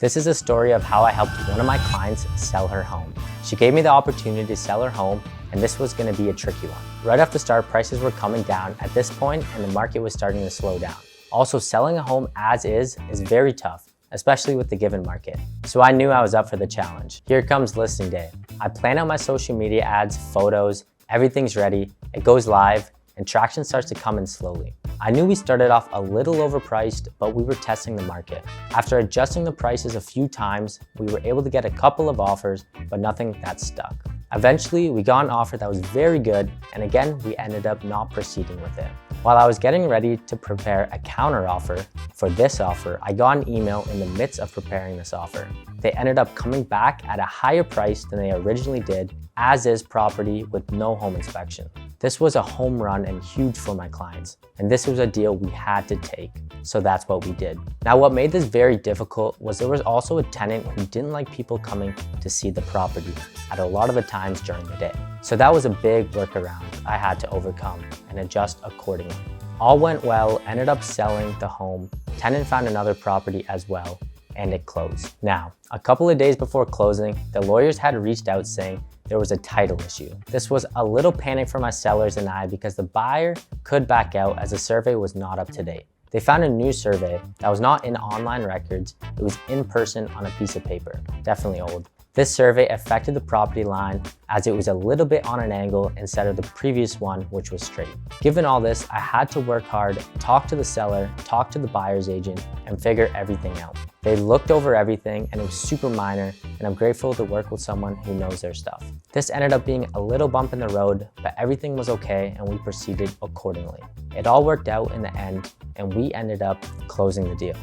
This is a story of how I helped one of my clients sell her home. She gave me the opportunity to sell her home, and this was going to be a tricky one. Right off the start, prices were coming down at this point and the market was starting to slow down. Also, selling a home as is very tough, especially with the given market. So I knew I was up for the challenge. Here comes listing day. I plan out my social media ads, photos, everything's ready, it goes live, and traction starts to come in slowly. I knew we started off a little overpriced, but we were testing the market. After adjusting the prices a few times, we were able to get a couple of offers, but nothing that stuck. Eventually, we got an offer that was very good, and again, we ended up not proceeding with it. While I was getting ready to prepare a counter offer for this offer, I got an email in the midst of preparing this offer. They ended up coming back at a higher price than they originally did, as is property with no home inspection. This was a home run and huge for my clients, and this was a deal we had to take, so that's what we did. Now, what made this very difficult was there was also a tenant who didn't like people coming to see the property at a lot of the times during the day. So that was a big workaround I had to overcome and adjust accordingly. All went well, ended up selling the home, tenant found another property as well, and it closed. Now, a couple of days before closing, the lawyers had reached out saying there was a title issue. This was a little panic for my sellers and I because the buyer could back out as the survey was not up to date. They found a new survey that was not in online records, it was in person on a piece of paper, definitely old. This survey affected the property line as it was a little bit on an angle instead of the previous one, which was straight. Given all this, I had to work hard, talk to the seller, talk to the buyer's agent, and figure everything out. They looked over everything and it was super minor, and I'm grateful to work with someone who knows their stuff. This ended up being a little bump in the road, but everything was okay and we proceeded accordingly. It all worked out in the end and we ended up closing the deal.